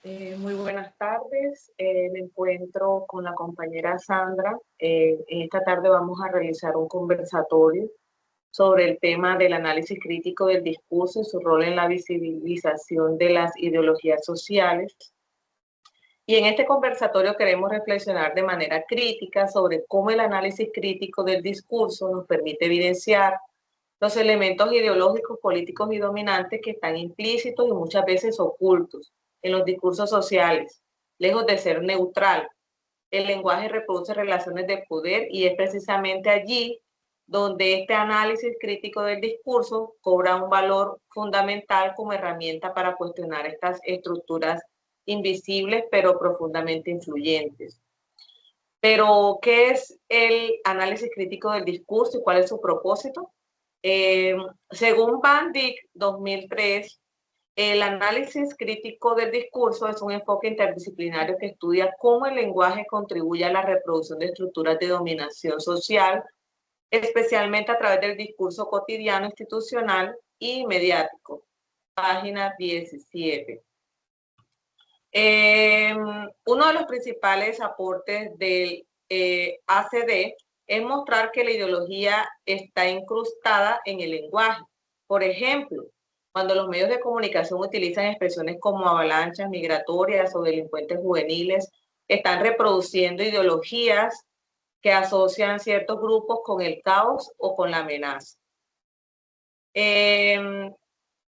Muy buenas tardes. Me encuentro con la compañera Sandra. En esta tarde vamos a realizar un conversatorio sobre el tema del análisis crítico del discurso y su rol en la visibilización de las ideologías sociales. Y en este conversatorio queremos reflexionar de manera crítica sobre cómo el análisis crítico del discurso nos permite evidenciar los elementos ideológicos, políticos y dominantes que están implícitos y muchas veces ocultos en los discursos sociales, lejos de ser neutral. El lenguaje reproduce relaciones de poder y es precisamente allí donde este análisis crítico del discurso cobra un valor fundamental como herramienta para cuestionar estas estructuras invisibles pero profundamente influyentes. Pero, ¿qué es el análisis crítico del discurso y cuál es su propósito? Según Van Dijk 2003, el análisis crítico del discurso es un enfoque interdisciplinario que estudia cómo el lenguaje contribuye a la reproducción de estructuras de dominación social, especialmente a través del discurso cotidiano, institucional y mediático. Página 17. Uno de los principales aportes del ACD es mostrar que la ideología está incrustada en el lenguaje. Por ejemplo, cuando los medios de comunicación utilizan expresiones como avalanchas migratorias o delincuentes juveniles, están reproduciendo ideologías que asocian ciertos grupos con el caos o con la amenaza. En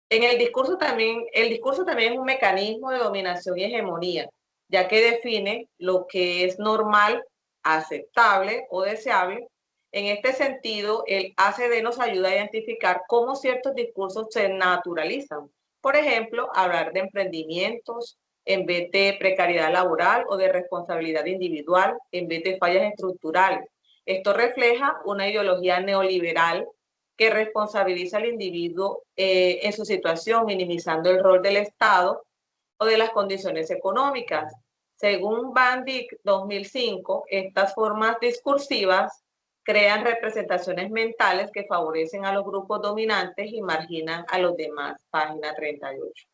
el discurso también es un mecanismo de dominación y hegemonía, ya que define lo que es normal, aceptable o deseable. En este sentido, el ACD nos ayuda a identificar cómo ciertos discursos se naturalizan. Por ejemplo, hablar de emprendimientos en vez de precariedad laboral o de responsabilidad individual en vez de fallas estructurales. Esto refleja una ideología neoliberal que responsabiliza al individuo en su situación, minimizando el rol del Estado o de las condiciones económicas. Según Van Dijk 2005, estas formas discursivas crean representaciones mentales que favorecen a los grupos dominantes y marginan a los demás. Página 38.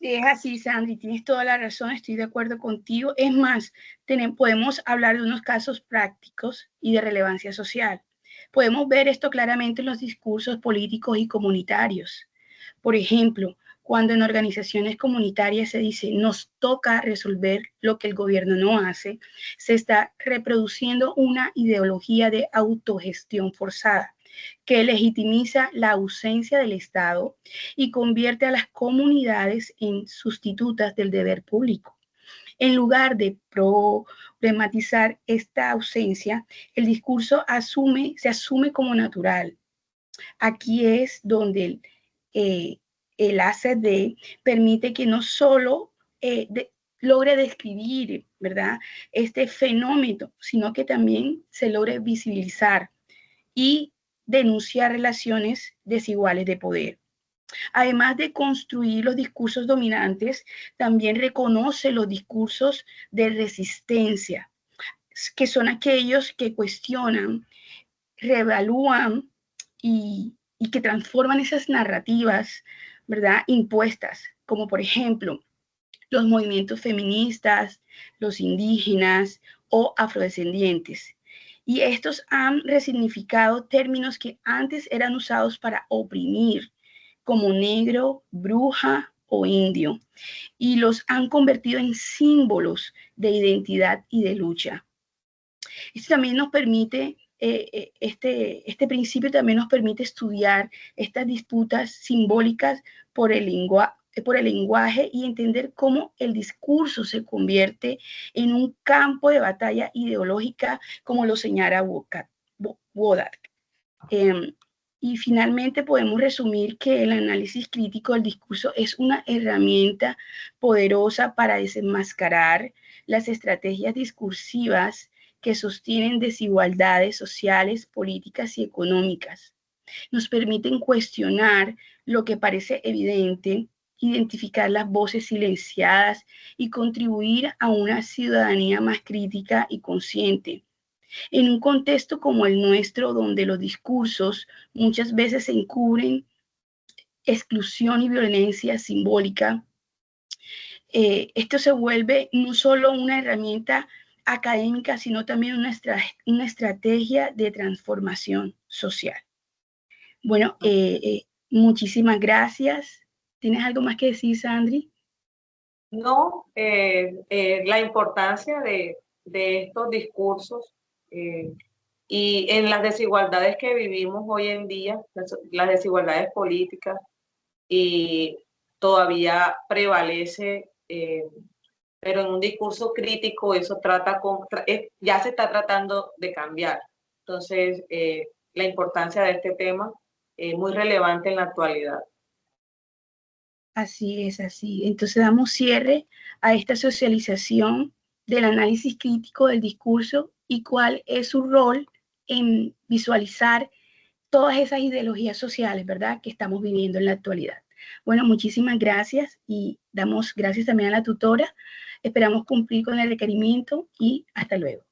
Es así, Sandri, tienes toda la razón, estoy de acuerdo contigo. Es más, podemos hablar de unos casos prácticos y de relevancia social. Podemos ver esto claramente en los discursos políticos y comunitarios. Por ejemplo, cuando en organizaciones comunitarias se dice nos toca resolver lo que el gobierno no hace, se está reproduciendo una ideología de autogestión forzada que legitimiza la ausencia del Estado y convierte a las comunidades en sustitutas del deber público. En lugar de problematizar esta ausencia, el discurso se asume como natural. Aquí es donde el ACD permite que no solo logre describir, ¿verdad?, este fenómeno, sino que también se logre visibilizar y denunciar relaciones desiguales de poder. Además de construir los discursos dominantes, también reconoce los discursos de resistencia, que son aquellos que cuestionan, reevalúan y que transforman esas narrativas, ¿verdad?, impuestas, como por ejemplo los movimientos feministas, los indígenas o afrodescendientes. Y estos han resignificado términos que antes eran usados para oprimir, como negro, bruja o indio, y los han convertido en símbolos de identidad y de lucha. Esto también nos permite, este principio también nos permite estudiar estas disputas simbólicas por el lenguaje y entender cómo el discurso se convierte en un campo de batalla ideológica, como lo señala Wodak. Y finalmente podemos resumir que el análisis crítico del discurso es una herramienta poderosa para desenmascarar las estrategias discursivas que sostienen desigualdades sociales, políticas y económicas. Nos permiten cuestionar lo que parece evidente, identificar las voces silenciadas y contribuir a una ciudadanía más crítica y consciente. En un contexto como el nuestro, donde los discursos muchas veces encubren exclusión y violencia simbólica, esto se vuelve no solo una herramienta académica, sino también una estrategia de transformación social. Bueno, muchísimas gracias. ¿Tienes algo más que decir, Sandri? No, la importancia de estos discursos y en las desigualdades que vivimos hoy en día, las desigualdades políticas, y todavía prevalece, pero en un discurso crítico eso ya se está tratando de cambiar. Entonces, la importancia de este tema es muy relevante en la actualidad. Así es, así. Entonces damos cierre a esta socialización del análisis crítico del discurso y cuál es su rol en visualizar todas esas ideologías sociales, ¿verdad?, que estamos viviendo en la actualidad. Bueno, muchísimas gracias y damos gracias también a la tutora. Esperamos cumplir con el requerimiento y hasta luego.